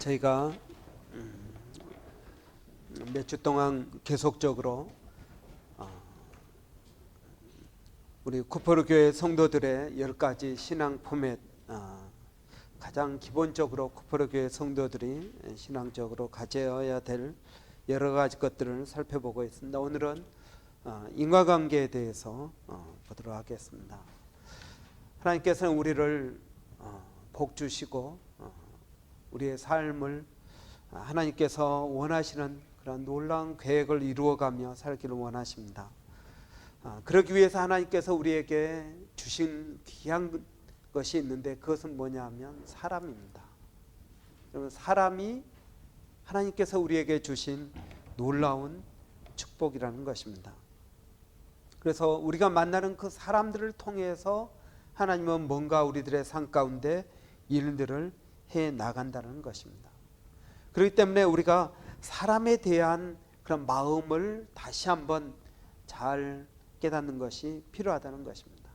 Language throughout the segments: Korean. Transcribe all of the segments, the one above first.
저희가 몇 주 동안 계속적으로 우리 쿠퍼르 교회 성도들의 10가지 신앙 포맷, 가장 기본적으로 쿠퍼르 교회 성도들이 신앙적으로 가져야 될 여러 가지 것들을 살펴보고 있습니다. 오늘은 인과관계에 대해서 보도록 하겠습니다. 하나님께서는 우리를 복 주시고 우리의 삶을 하나님께서 원하시는 그런 놀라운 계획을 이루어가며 살기를 원하십니다. 그러기 위해서 하나님께서 우리에게 주신 귀한 것이 있는데 그것은 뭐냐 하면 사람입니다. 사람이 하나님께서 우리에게 주신 놀라운 축복이라는 것입니다. 그래서 우리가 만나는 그 사람들을 통해서 하나님은 뭔가 우리들의 삶 가운데 일들을 해 나간다는 것입니다. 그렇기 때문에 우리가 사람에 대한 그런 마음을 다시 한번 잘 깨닫는 것이 필요하다는 것입니다.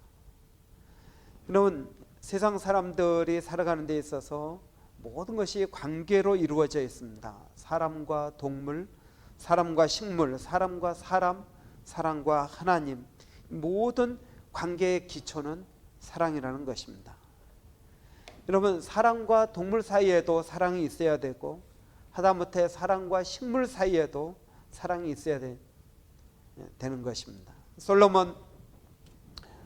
여러분, 세상 사람들이 살아가는 데 있어서 모든 것이 관계로 이루어져 있습니다. 사람과 동물, 사람과 식물, 사람과 사람, 사람과 하나님, 모든 관계의 기초는 사랑이라는 것입니다. 여러분, 사람과 동물 사이에도 사랑이 있어야 되고 하다못해 사람과 식물 사이에도 사랑이 있어야 되는 것입니다. 솔로몬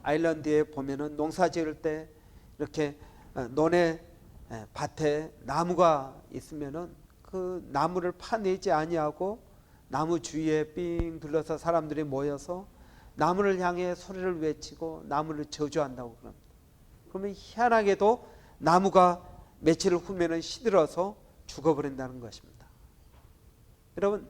아일랜드에 보면은 농사 지을 때 이렇게 논에 밭에 나무가 있으면은 그 나무를 파내지 아니하고 나무 주위에 삥 둘러서 사람들이 모여서 나무를 향해 소리를 외치고 나무를 저주한다고 그럽니다. 그러면 희한하게도 나무가 며칠 후면은 시들어서 죽어버린다는 것입니다. 여러분,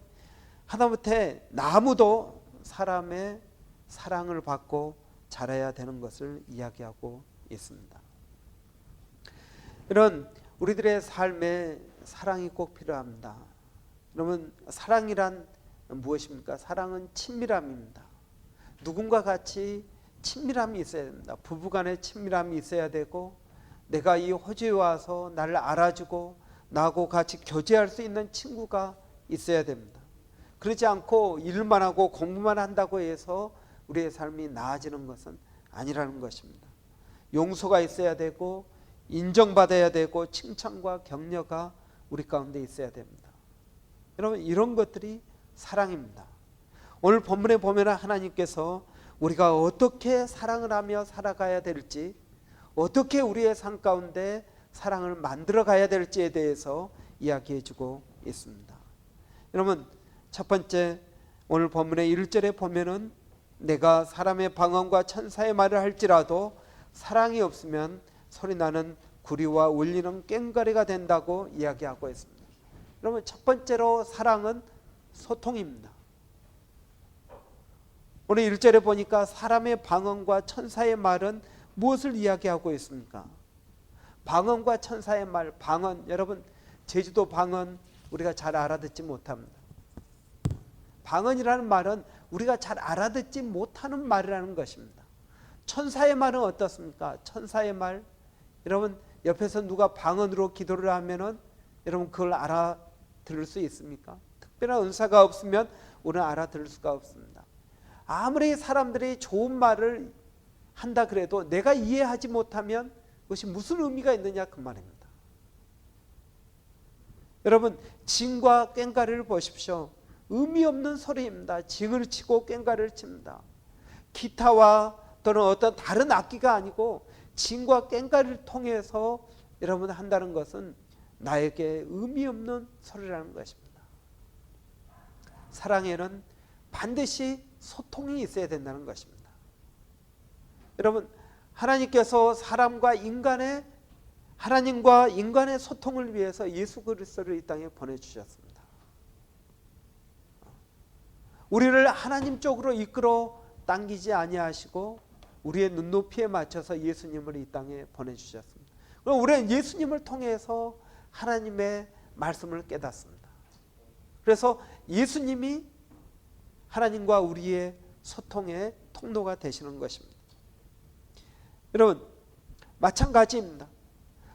하다못해 나무도 사람의 사랑을 받고 자라야 되는 것을 이야기하고 있습니다. 이런 우리들의 삶에 사랑이 꼭 필요합니다. 여러분, 사랑이란 무엇입니까? 사랑은 친밀함입니다. 누군가 같이 친밀함이 있어야 됩니다. 부부간의 친밀함이 있어야 되고, 내가 이 호주에 와서 나를 알아주고 나하고 같이 교제할 수 있는 친구가 있어야 됩니다. 그렇지 않고 일만 하고 공부만 한다고 해서 우리의 삶이 나아지는 것은 아니라는 것입니다. 용서가 있어야 되고 인정받아야 되고 칭찬과 격려가 우리 가운데 있어야 됩니다. 여러분, 이런 것들이 사랑입니다. 오늘 본문에 보면 하나님께서 우리가 어떻게 사랑을 하며 살아가야 될지, 어떻게 우리의 삶 가운데 사랑을 만들어 가야 될지에 대해서 이야기해 주고 있습니다. 여러분, 첫 번째 오늘 본문의 1절에 보면은 내가 사람의 방언과 천사의 말을 할지라도 사랑이 없으면 소리나는 구리와 울리는 꽹과리가 된다고 이야기하고 있습니다. 여러분, 첫 번째로 사랑은 소통입니다. 오늘 1절에 보니까 사람의 방언과 천사의 말은 무엇을 이야기하고 있습니까? 방언과 천사의 말, 방언, 여러분, 제주도 방언 우리가 잘 알아듣지 못합니다. 방언이라는 말은 우리가 잘 알아듣지 못하는 말이라는 것입니다. 천사의 말은 어떻습니까? 천사의 말, 여러분, 옆에서 누가 방언으로 기도를 하면은 여러분 그걸 알아들을 수 있습니까? 특별한 은사가 없으면 우리는 알아들을 수가 없습니다. 아무리 사람들이 좋은 말을 한다 그래도 내가 이해하지 못하면 그것이 무슨 의미가 있느냐 그 말입니다. 여러분, 징과 꽹과리를 보십시오. 의미 없는 소리입니다. 징을 치고 꽹과리를 칩니다. 기타와 또는 어떤 다른 악기가 아니고 징과 꽹과리를 통해서 여러분 한다는 것은 나에게 의미 없는 소리라는 것입니다. 사랑에는 반드시 소통이 있어야 된다는 것입니다. 여러분, 하나님께서 하나님과 인간의 소통을 위해서 예수 그리스도를 이 땅에 보내주셨습니다. 우리를 하나님 쪽으로 이끌어 당기지 아니하시고 우리의 눈높이에 맞춰서 예수님을 이 땅에 보내주셨습니다. 그럼 우리는 예수님을 통해서 하나님의 말씀을 깨닫습니다. 그래서 예수님이 하나님과 우리의 소통의 통로가 되시는 것입니다. 여러분, 마찬가지입니다.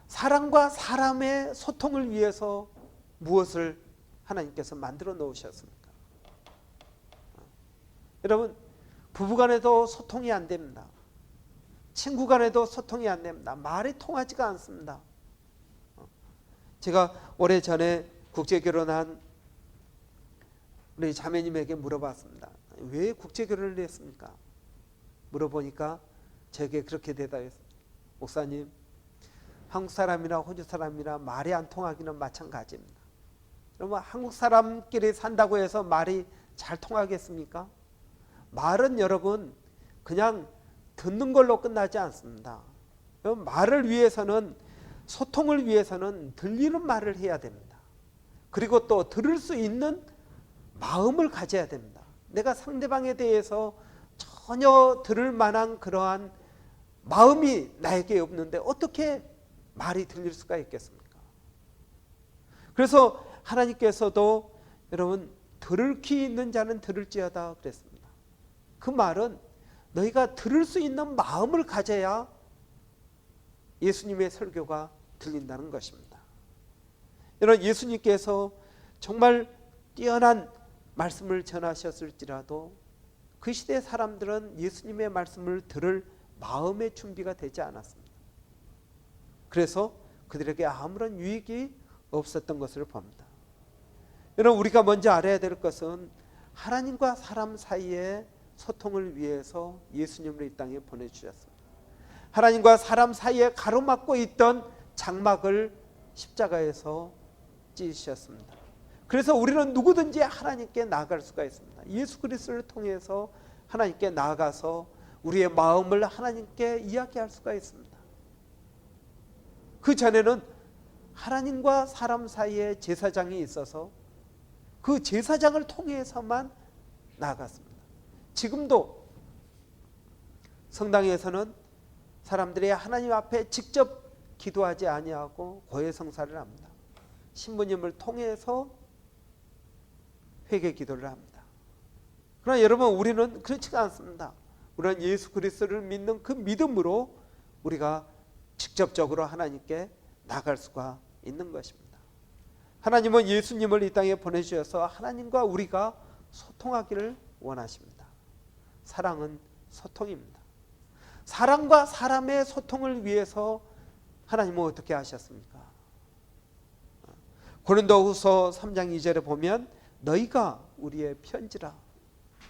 사람과 사람의 소통을 위해서 무엇을 하나님께서 만들어 놓으셨습니까? 여러분, 부부간에도 소통이 안 됩니다. 친구간에도 소통이 안 됩니다. 말이 통하지가 않습니다. 제가 오래전에 국제결혼한 우리 자매님에게 물어봤습니다. 왜 국제결혼을 했습니까? 물어보니까 제게 그렇게 대답했습니다. 목사님, 한국 사람이나 호주 사람이나 말이 안 통하기는 마찬가지입니다. 여러분, 한국 사람끼리 산다고 해서 말이 잘 통하겠습니까? 말은 여러분 그냥 듣는 걸로 끝나지 않습니다. 말을 위해서는, 소통을 위해서는 들리는 말을 해야 됩니다. 그리고 또 들을 수 있는 마음을 가져야 됩니다. 내가 상대방에 대해서 전혀 들을 만한 그러한 마음이 나에게 없는데 어떻게 말이 들릴 수가 있겠습니까? 그래서 하나님께서도 여러분, 들을 귀 있는 자는 들을지어다 그랬습니다. 그 말은 너희가 들을 수 있는 마음을 가져야 예수님의 설교가 들린다는 것입니다. 여러분, 예수님께서 정말 뛰어난 말씀을 전하셨을지라도 그 시대 사람들은 예수님의 말씀을 들을 마음의 준비가 되지 않았습니다. 그래서 그들에게 아무런 유익이 없었던 것을 봅니다. 여러분, 우리가 먼저 알아야 될 것은 하나님과 사람 사이의 소통을 위해서 예수님을 이 땅에 보내주셨습니다. 하나님과 사람 사이에 가로막고 있던 장막을 십자가에서 찢으셨습니다. 그래서 우리는 누구든지 하나님께 나아갈 수가 있습니다. 예수 그리스도를 통해서 하나님께 나아가서 우리의 마음을 하나님께 이야기할 수가 있습니다. 그 전에는 하나님과 사람 사이에 제사장이 있어서 그 제사장을 통해서만 나아갔습니다. 지금도 성당에서는 사람들이 하나님 앞에 직접 기도하지 아니하고 고해성사를 합니다. 신부님을 통해서 회개 기도를 합니다. 그러나 여러분, 우리는 그렇지가 않습니다. 우리는 예수 그리스도를 믿는 그 믿음으로 우리가 직접적으로 하나님께 나갈 수가 있는 것입니다. 하나님은 예수님을 이 땅에 보내주셔서 하나님과 우리가 소통하기를 원하십니다. 사랑은 소통입니다. 사람과 사람의 소통을 위해서 하나님은 어떻게 하셨습니까? 고린도후서 3장 2절에 보면 너희가 우리의 편지라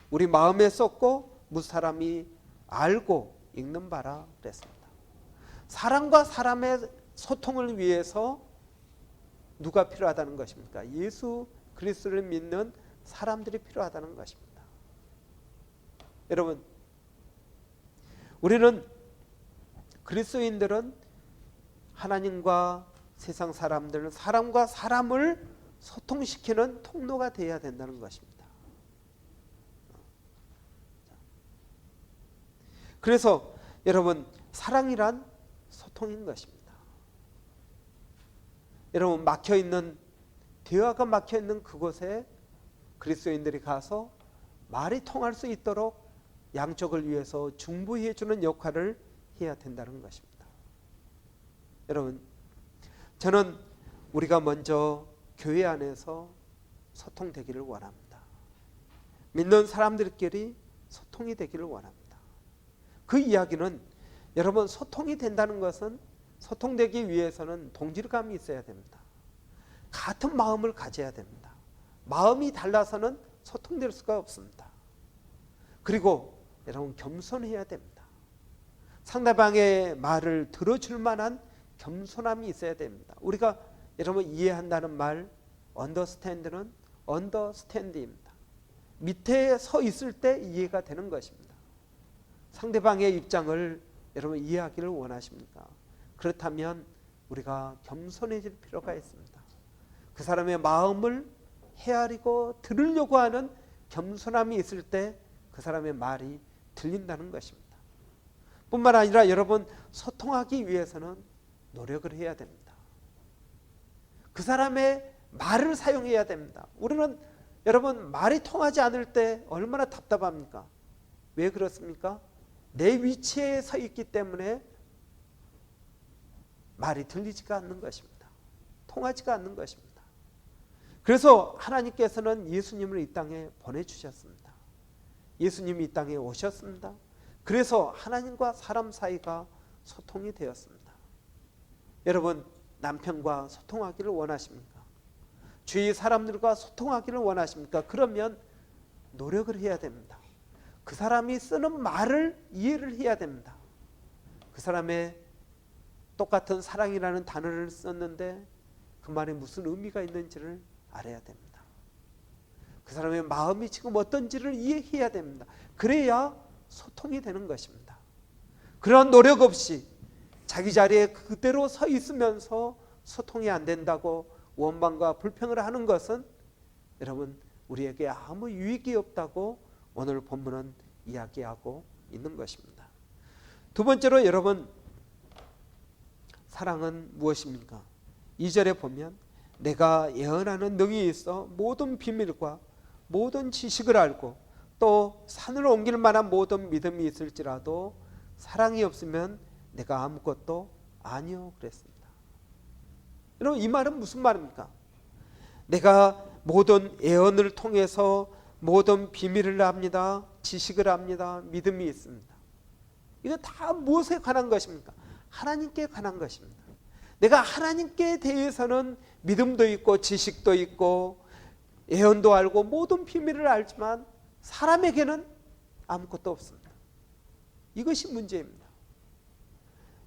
우리 마음에 썼고 무사람이 알고 읽는 바라 그랬습니다. 사람과 사람의 소통을 위해서 누가 필요하다는 것입니까? 예수 그리스도를 믿는 사람들이 필요하다는 것입니다. 여러분, 우리는 그리스도인들은 하나님과 세상 사람들은 사람과 사람을 소통시키는 통로가 되어야 된다는 것입니다. 그래서 여러분, 사랑이란 소통인 것입니다. 여러분, 막혀있는, 대화가 막혀있는 그곳에 그리스도인들이 가서 말이 통할 수 있도록 양쪽을 위해서 중보해 주는 역할을 해야 된다는 것입니다. 여러분, 저는 우리가 먼저 교회 안에서 소통되기를 원합니다. 믿는 사람들끼리 소통이 되기를 원합니다. 그 이야기는 여러분, 소통이 된다는 것은, 소통되기 위해서는 동질감이 있어야 됩니다. 같은 마음을 가져야 됩니다. 마음이 달라서는 소통될 수가 없습니다. 그리고 여러분, 겸손해야 됩니다. 상대방의 말을 들어줄 만한 겸손함이 있어야 됩니다. 우리가 여러분 이해한다는 말, understand는 understand입니다. 밑에 서 있을 때 이해가 되는 것입니다. 상대방의 입장을 여러분 이해하기를 원하십니까? 그렇다면 우리가 겸손해질 필요가 있습니다. 그 사람의 마음을 헤아리고 들으려고 하는 겸손함이 있을 때 그 사람의 말이 들린다는 것입니다. 뿐만 아니라 여러분, 소통하기 위해서는 노력을 해야 됩니다. 그 사람의 말을 사용해야 됩니다. 우리는 여러분, 말이 통하지 않을 때 얼마나 답답합니까? 왜 그렇습니까? 내 위치에 서 있기 때문에 말이 들리지가 않는 것입니다. 통하지가 않는 것입니다. 그래서 하나님께서는 예수님을 이 땅에 보내주셨습니다. 예수님이 이 땅에 오셨습니다. 그래서 하나님과 사람 사이가 소통이 되었습니다. 여러분, 남편과 소통하기를 원하십니까? 주위 사람들과 소통하기를 원하십니까? 그러면 노력을 해야 됩니다. 그 사람이 쓰는 말을 이해를 해야 됩니다. 그 사람의 똑같은 사랑이라는 단어를 썼는데 그 말에 무슨 의미가 있는지를 알아야 됩니다. 그 사람의 마음이 지금 어떤지를 이해해야 됩니다. 그래야 소통이 되는 것입니다. 그러한 노력 없이 자기 자리에 그대로 서 있으면서 소통이 안 된다고 원망과 불평을 하는 것은 여러분, 우리에게 아무 유익이 없다고 오늘 본문은 이야기하고 있는 것입니다. 두 번째로 여러분, 사랑은 무엇입니까? 2절에 보면 내가 예언하는 능이 있어 모든 비밀과 모든 지식을 알고 또 산을 옮길 만한 모든 믿음이 있을지라도 사랑이 없으면 내가 아무것도 아니요 그랬습니다. 여러분, 이 말은 무슨 말입니까? 내가 모든 예언을 통해서 모든 비밀을 압니다. 지식을 압니다. 믿음이 있습니다. 이거 다 무엇에 관한 것입니까? 하나님께 관한 것입니다. 내가 하나님께 대해서는 믿음도 있고 지식도 있고 예언도 알고 모든 비밀을 알지만 사람에게는 아무것도 없습니다. 이것이 문제입니다.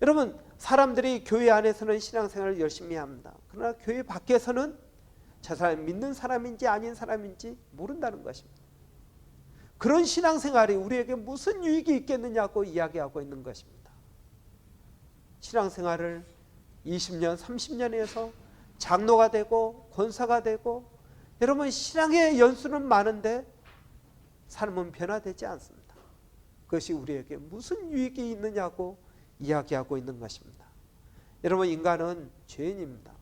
여러분, 사람들이 교회 안에서는 신앙생활을 열심히 합니다. 그러나 교회 밖에서는 저 사람이 믿는 사람인지 아닌 사람인지 모른다는 것입니다. 그런 신앙생활이 우리에게 무슨 유익이 있겠느냐고 이야기하고 있는 것입니다. 신앙생활을 20년, 30년 해서 장로가 되고 권사가 되고 여러분, 신앙의 연수는 많은데 삶은 변화되지 않습니다. 그것이 우리에게 무슨 유익이 있느냐고 이야기하고 있는 것입니다. 여러분, 인간은 죄인입니다.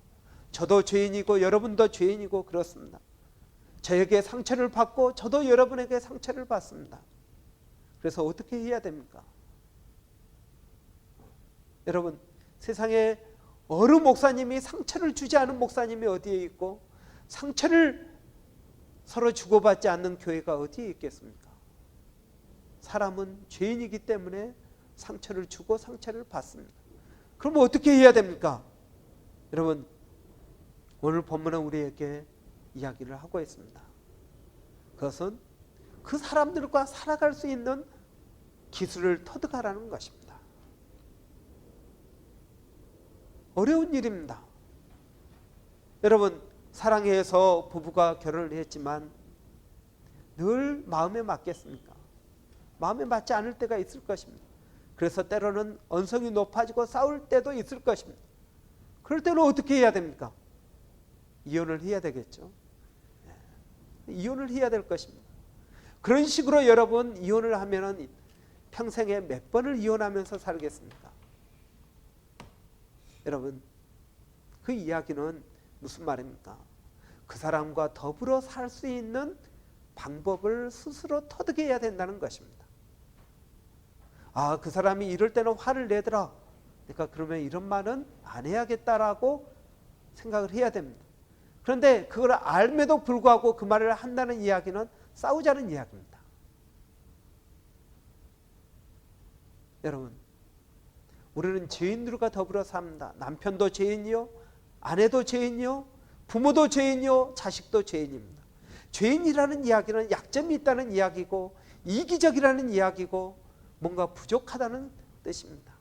저도 죄인이고 여러분도 죄인이고 그렇습니다. 저에게 상처를 받고 저도 여러분에게 상처를 받습니다. 그래서 어떻게 해야 됩니까? 여러분, 세상에 어느 목사님이 상처를 주지 않은 목사님이 어디에 있고 상처를 서로 주고받지 않는 교회가 어디에 있겠습니까? 사람은 죄인이기 때문에 상처를 주고 상처를 받습니다. 그럼 어떻게 해야 됩니까? 여러분, 오늘 본문은 우리에게 이야기를 하고 있습니다. 그것은 그 사람들과 살아갈 수 있는 기술을 터득하라는 것입니다. 어려운 일입니다. 여러분, 사랑해서 부부가 결혼을 했지만 늘 마음에 맞겠습니까? 마음에 맞지 않을 때가 있을 것입니다. 그래서 때로는 언성이 높아지고 싸울 때도 있을 것입니다. 그럴 때는 어떻게 해야 됩니까? 이혼을 해야 되겠죠. 이혼을 해야 될 것입니다. 그런 식으로 여러분, 이혼을 하면은 평생에 몇 번을 이혼하면서 살겠습니까? 여러분, 그 이야기는 무슨 말입니까? 그 사람과 더불어 살 수 있는 방법을 스스로 터득해야 된다는 것입니다. 아, 그 사람이 이럴 때는 화를 내더라. 그러니까 그러면 이런 말은 안 해야겠다라고 생각을 해야 됩니다. 그런데 그걸 알면도 불구하고 그 말을 한다는 이야기는 싸우자는 이야기입니다. 여러분, 우리는 죄인들과 더불어 삽니다. 남편도 죄인이요, 아내도 죄인이요, 부모도 죄인이요, 자식도 죄인입니다. 죄인이라는 이야기는 약점이 있다는 이야기고 이기적이라는 이야기고 뭔가 부족하다는 뜻입니다.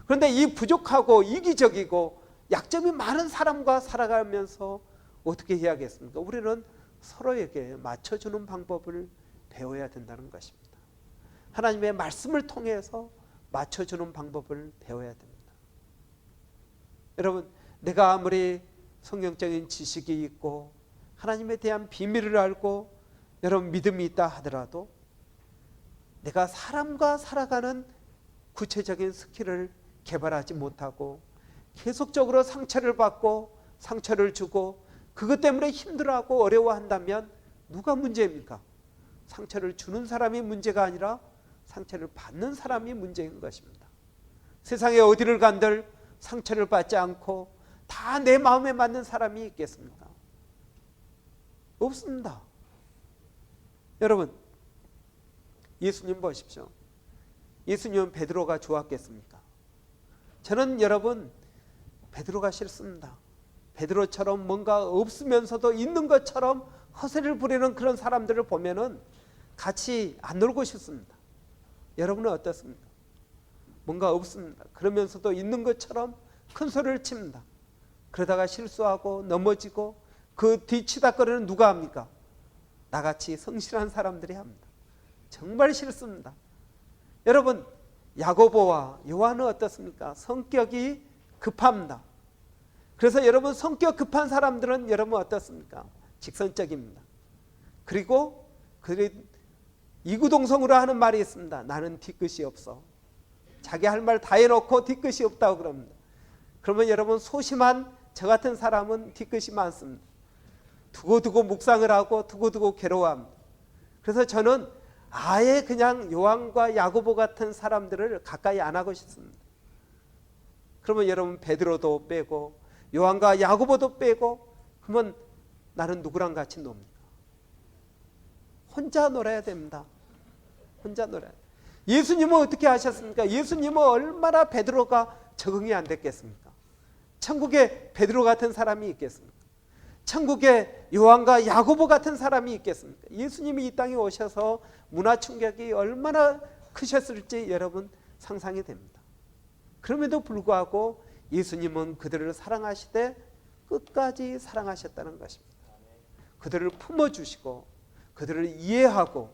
그런데 이 부족하고 이기적이고 약점이 많은 사람과 살아가면서 어떻게 해야겠습니까? 우리는 서로에게 맞춰주는 방법을 배워야 된다는 것입니다. 하나님의 말씀을 통해서 맞춰주는 방법을 배워야 됩니다. 여러분, 내가 아무리 성경적인 지식이 있고 하나님에 대한 비밀을 알고 여러분 믿음이 있다 하더라도 내가 사람과 살아가는 구체적인 스킬을 개발하지 못하고 계속적으로 상처를 받고 상처를 주고 그것 때문에 힘들어하고 어려워한다면 누가 문제입니까? 상처를 주는 사람이 문제가 아니라 상처를 받는 사람이 문제인 것입니다. 세상에 어디를 간들 상처를 받지 않고 다 내 마음에 맞는 사람이 있겠습니까? 없습니다. 여러분, 예수님 보십시오. 예수님은 베드로가 좋았겠습니까? 저는 여러분 베드로가 싫습니다. 베드로처럼 뭔가 없으면서도 있는 것처럼 허세를 부리는 그런 사람들을 보면은 같이 안 놀고 싶습니다. 여러분은 어떻습니까? 뭔가 없습니다. 그러면서도 있는 것처럼 큰 소리를 칩니다. 그러다가 실수하고 넘어지고 그 뒤치다거리는 누가 합니까? 나같이 성실한 사람들이 합니다. 정말 싫습니다. 여러분, 야고보와 요한은 어떻습니까? 성격이 급합니다. 그래서 여러분, 성격 급한 사람들은 여러분 어떻습니까? 직선적입니다. 그리고 이구동성으로 하는 말이 있습니다. 나는 뒤끝이 없어. 자기 할 말 다 해놓고 뒤끝이 없다고 그럽니다. 그러면 여러분, 소심한 저 같은 사람은 뒤끝이 많습니다. 두고두고 묵상을 하고 두고두고 괴로워합니다. 그래서 저는 아예 그냥 요한과 야고보 같은 사람들을 가까이 안 하고 싶습니다. 그러면 여러분, 베드로도 빼고 요한과 야고보도 빼고, 그러면 나는 누구랑 같이 놉니까? 혼자 놀아야 됩니다. 혼자 놀아야 돼요. 예수님은 어떻게 하셨습니까? 예수님은 얼마나 베드로가 적응이 안 됐겠습니까? 천국에 베드로 같은 사람이 있겠습니까? 천국에 요한과 야고보 같은 사람이 있겠습니까? 예수님이 이 땅에 오셔서 문화 충격이 얼마나 크셨을지 여러분 상상이 됩니다. 그럼에도 불구하고 예수님은 그들을 사랑하시되 끝까지 사랑하셨다는 것입니다. 그들을 품어주시고 그들을 이해하고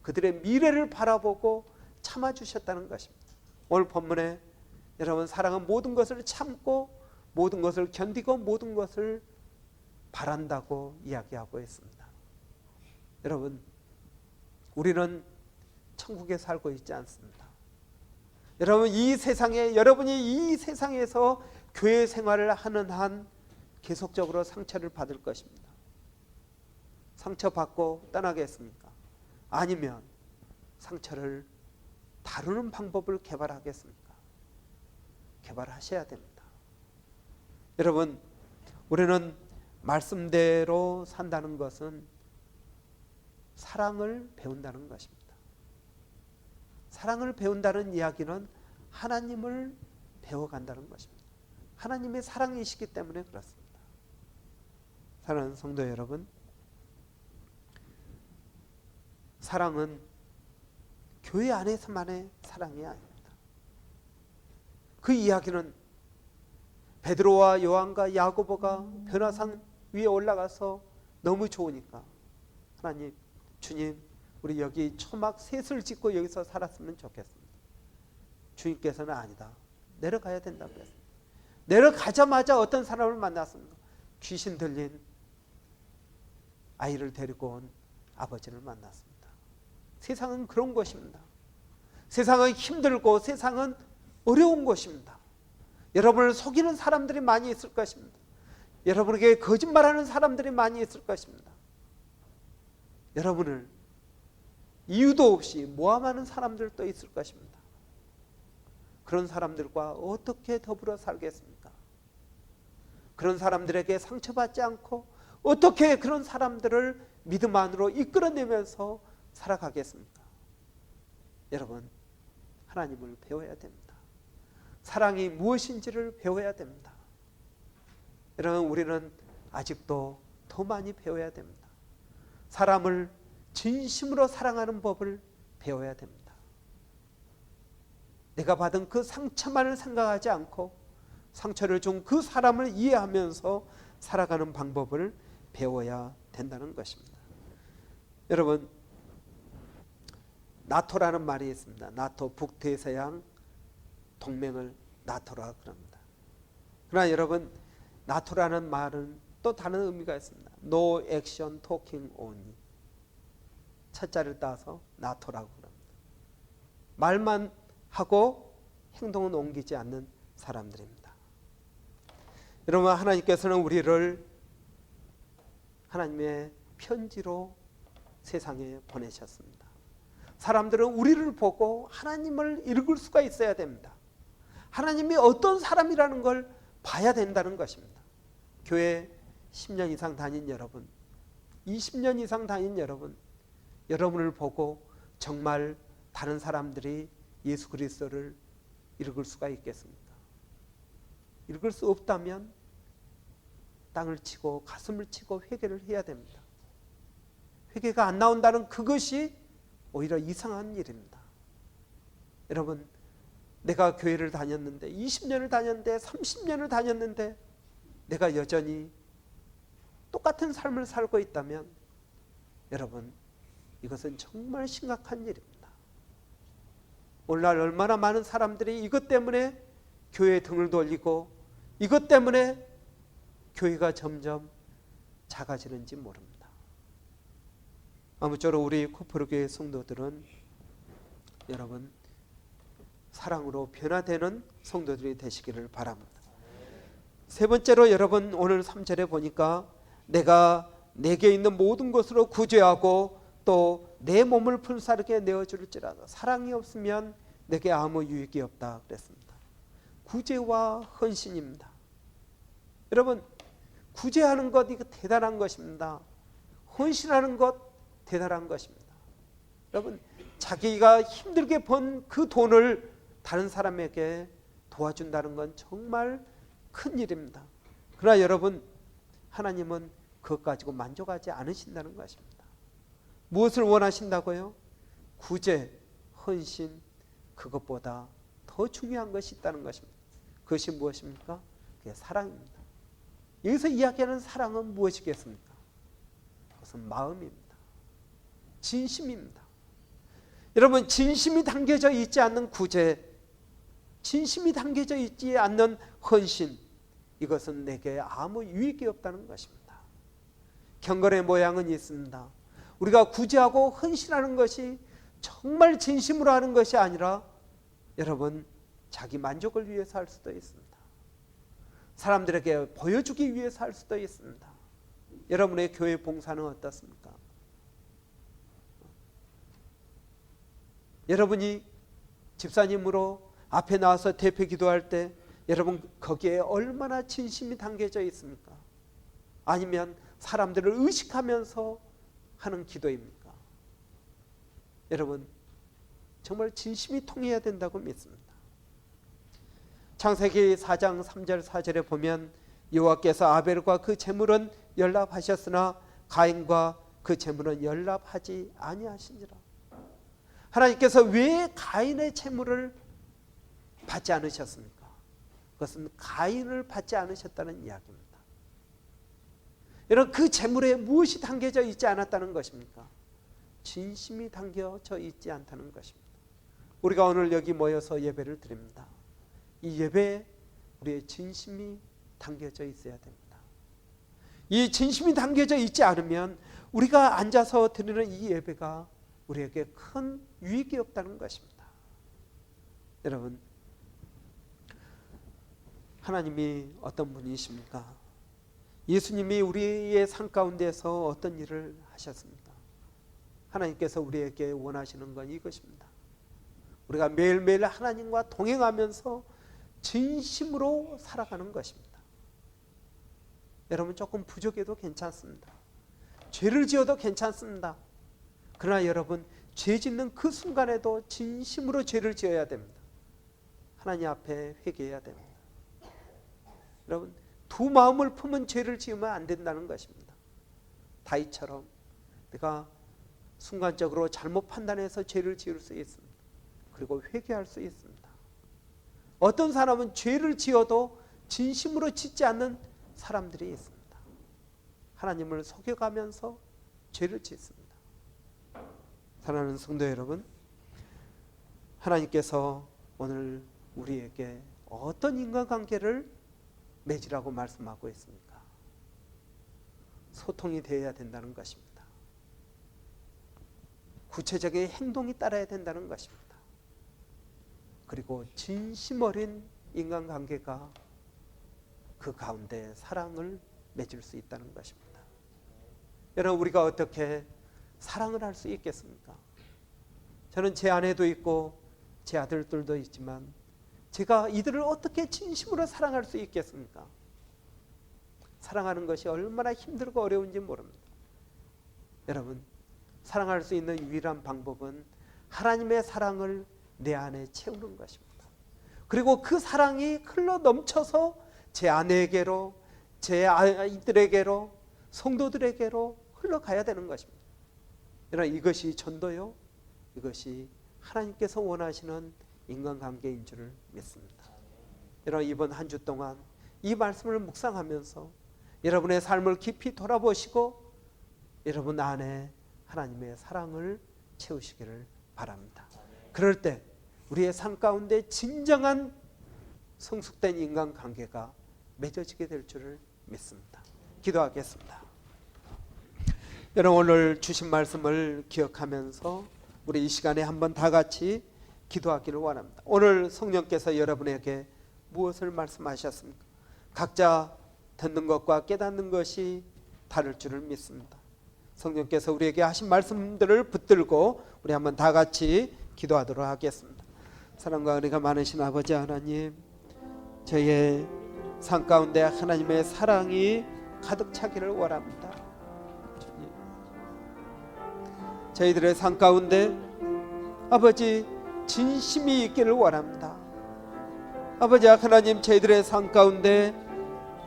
그들의 미래를 바라보고 참아주셨다는 것입니다. 오늘 본문에 여러분, 사랑은 모든 것을 참고 모든 것을 견디고 모든 것을 바란다고 이야기하고 있습니다. 여러분, 우리는 천국에 살고 있지 않습니다. 여러분, 여러분이 이 세상에서 교회 생활을 하는 한 계속적으로 상처를 받을 것입니다. 상처받고 떠나겠습니까? 아니면 상처를 다루는 방법을 개발하겠습니까? 개발하셔야 됩니다. 여러분, 우리는 말씀대로 산다는 것은 사랑을 배운다는 것입니다. 사랑을 배운다는 이야기는 하나님을 배워간다는 것입니다. 하나님의 사랑이시기 때문에 그렇습니다. 사랑하는 성도 여러분, 사랑은 교회 안에서만의 사랑이 아닙니다. 그 이야기는 베드로와 요한과 야고보가 변화산 위에 올라가서 너무 좋으니까 하나님, 주님, 우리 여기 초막 셋을 짓고 여기서 살았으면 좋겠습니다. 주님께서는 아니다, 내려가야 된다고 했습니다. 내려가자마자 어떤 사람을 만났습니까? 귀신 들린 아이를 데리고 온 아버지를 만났습니다. 세상은 그런 것입니다. 세상은 힘들고 세상은 어려운 것입니다. 여러분을 속이는 사람들이 많이 있을 것입니다. 여러분에게 거짓말하는 사람들이 많이 있을 것입니다. 여러분을 이유도 없이 모함하는 사람들도 있을 것입니다. 그런 사람들과 어떻게 더불어 살겠습니까? 그런 사람들에게 상처받지 않고 어떻게 그런 사람들을 믿음 안으로 이끌어내면서 살아가겠습니까? 여러분, 하나님을 배워야 됩니다. 사랑이 무엇인지를 배워야 됩니다. 여러분, 우리는 아직도 더 많이 배워야 됩니다. 사람을 진심으로 사랑하는 법을 배워야 됩니다. 내가 받은 그 상처만을 생각하지 않고 상처를 준 그 사람을 이해하면서 살아가는 방법을 배워야 된다는 것입니다. 여러분, 나토라는 말이 있습니다. 나토, 북대서양 동맹을 나토라 그럽니다. 그러나 여러분, 나토라는 말은 또 다른 의미가 있습니다. No action talking only. 첫 자리를 따서 나토라고 그럽니다. 말만 하고 행동은 옮기지 않는 사람들입니다. 여러분, 하나님께서는 우리를 하나님의 편지로 세상에 보내셨습니다. 사람들은 우리를 보고 하나님을 읽을 수가 있어야 됩니다. 하나님이 어떤 사람이라는 걸 봐야 된다는 것입니다. 교회 10년 이상 다닌 여러분, 20년 이상 다닌 여러분을 보고 정말 다른 사람들이 예수 그리스도를 읽을 수가 있겠습니까? 읽을 수 없다면 땅을 치고 가슴을 치고 회개를 해야 됩니다. 회개가 안 나온다는 그것이 오히려 이상한 일입니다. 여러분, 내가 교회를 다녔는데 20년을 다녔는데 30년을 다녔는데 내가 여전히 똑같은 삶을 살고 있다면 여러분, 이것은 정말 심각한 일입니다. 오늘날 얼마나 많은 사람들이 이것 때문에 교회에 등을 돌리고 이것 때문에 교회가 점점 작아지는지 모릅니다. 아무쪼록 우리 코포르교회 성도들은 여러분 사랑으로 변화되는 성도들이 되시기를 바랍니다. 세 번째로 여러분 오늘 3절에 보니까 내가 내게 있는 모든 것으로 구제하고 또 내 몸을 불사르게 내어줄지라도 사랑이 없으면 내게 아무 유익이 없다 그랬습니다. 구제와 헌신입니다. 여러분 구제하는 것 이거 대단한 것입니다. 헌신하는 것 대단한 것입니다. 여러분 자기가 힘들게 번 그 돈을 다른 사람에게 도와준다는 건 정말 큰 일입니다. 그러나 여러분 하나님은 그것 가지고 만족하지 않으신다는 것입니다. 무엇을 원하신다고요? 구제, 헌신, 그것보다 더 중요한 것이 있다는 것입니다. 그것이 무엇입니까? 그게 사랑입니다. 여기서 이야기하는 사랑은 무엇이겠습니까? 그것은 마음입니다. 진심입니다. 여러분 진심이 담겨져 있지 않는 구제, 진심이 담겨져 있지 않는 헌신, 이것은 내게 아무 유익이 없다는 것입니다. 경건의 모양은 있습니다. 우리가 구제하고 헌신하는 것이 정말 진심으로 하는 것이 아니라 여러분 자기 만족을 위해서 할 수도 있습니다. 사람들에게 보여주기 위해서 할 수도 있습니다. 여러분의 교회 봉사는 어떻습니까? 여러분이 집사님으로 앞에 나와서 대표 기도할 때 여러분 거기에 얼마나 진심이 담겨져 있습니까? 아니면 사람들을 의식하면서 하는 기도입니까? 여러분 정말 진심이 통해야 된다고 믿습니다. 창세기 4장 3절 4절에 보면 여호와께서 아벨과 그 제물은 연락하셨으나 가인과 그 제물은 연락하지 아니하신지라. 하나님께서 왜 가인의 제물을 받지 않으셨습니까? 그것은 가인을 받지 않으셨다는 이야기입니다. 여러분 그 제물에 무엇이 담겨져 있지 않았다는 것입니까? 진심이 담겨져 있지 않다는 것입니다. 우리가 오늘 여기 모여서 예배를 드립니다. 이 예배에 우리의 진심이 담겨져 있어야 됩니다. 이 진심이 담겨져 있지 않으면 우리가 앉아서 드리는 이 예배가 우리에게 큰 유익이 없다는 것입니다. 여러분 하나님이 어떤 분이십니까? 예수님이 우리의 삶 가운데서 어떤 일을 하셨습니까? 하나님께서 우리에게 원하시는 건 이것입니다. 우리가 매일매일 하나님과 동행하면서 진심으로 살아가는 것입니다. 여러분 조금 부족해도 괜찮습니다. 죄를 지어도 괜찮습니다. 그러나 여러분 죄 짓는 그 순간에도 진심으로 죄를 지어야 됩니다. 하나님 앞에 회개해야 됩니다. 여러분 두 마음을 품은 죄를 지으면 안 된다는 것입니다. 다윗처럼 내가 순간적으로 잘못 판단해서 죄를 지을 수 있습니다. 그리고 회개할 수 있습니다. 어떤 사람은 죄를 지어도 진심으로 짓지 않는 사람들이 있습니다. 하나님을 속여가면서 죄를 짓습니다. 사랑하는 성도 여러분, 하나님께서 오늘 우리에게 어떤 인간관계를 맺으라고 말씀하고 있습니까? 소통이 되어야 된다는 것입니다. 구체적인 행동이 따라야 된다는 것입니다. 그리고 진심 어린 인간관계가 그 가운데 사랑을 맺을 수 있다는 것입니다. 여러분 우리가 어떻게 사랑을 할 수 있겠습니까? 저는 제 아내도 있고 제 아들들도 있지만 제가 이들을 어떻게 진심으로 사랑할 수 있겠습니까? 사랑하는 것이 얼마나 힘들고 어려운지 모릅니다. 여러분, 사랑할 수 있는 유일한 방법은 하나님의 사랑을 내 안에 채우는 것입니다. 그리고 그 사랑이 흘러 넘쳐서 제 아내에게로, 제 아이들에게로, 성도들에게로 흘러가야 되는 것입니다. 여러분, 이것이 전도요, 이것이 하나님께서 원하시는 인간관계인 줄을 믿습니다. 여러분, 이번 한 주 동안 이 말씀을 묵상하면서 여러분의 삶을 깊이 돌아보시고 여러분 안에 하나님의 사랑을 채우시기를 바랍니다. 그럴 때 우리의 삶 가운데 진정한 성숙된 인간관계가 맺어지게 될 줄을 믿습니다. 기도하겠습니다. 여러분, 오늘 주신 말씀을 기억하면서 우리 이 시간에 한번 다 같이 기도하기를 원합니다. 오늘 성령께서 여러분에게 무엇을 말씀하셨습니까? 각자 듣는 것과 깨닫는 것이 다를 줄을 믿습니다. 성령께서 우리에게 하신 말씀들을 붙들고 우리 한번 다 같이 기도하도록 하겠습니다. 사랑과 은혜가 많으신 아버지 하나님, 저희의 삶 가운데 하나님의 사랑이 가득 차기를 원합니다. 주님, 저희들의 삶 가운데 아버지 진심이 있기를 원합니다. 아버지 하나님, 저희들의 삶 가운데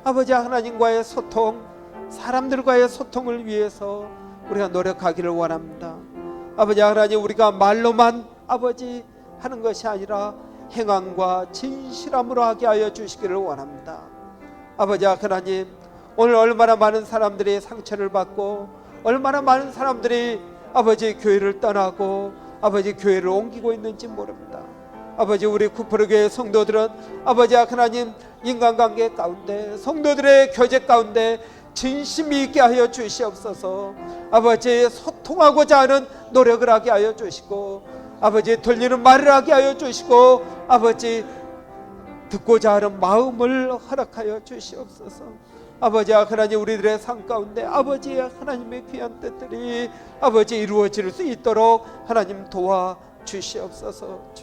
아버지 하나님과의 소통, 사람들과의 소통을 위해서 우리가 노력하기를 원합니다. 아버지 하나님, 우리가 말로만 아버지 하는 것이 아니라 행함과 진실함으로 하게 하여 주시기를 원합니다. 아버지 하나님, 오늘 얼마나 많은 사람들이 상처를 받고 얼마나 많은 사람들이 아버지 교회를 떠나고 아버지 교회를 옮기고 있는지 모릅니다. 아버지, 우리 구포르교회 성도들은 아버지 하나님 인간관계 가운데, 성도들의 교제 가운데 진심이 있게 하여 주시옵소서. 아버지, 소통하고자 하는 노력을 하게 하여 주시고 아버지, 들리는 말을 하게 하여 주시고 아버지, 듣고자 하는 마음을 허락하여 주시옵소서. 아버지 하나님, 우리들의 삶 가운데 아버지 하나님의 귀한 뜻들이 아버지 이루어질 수 있도록 하나님 도와 주시옵소서.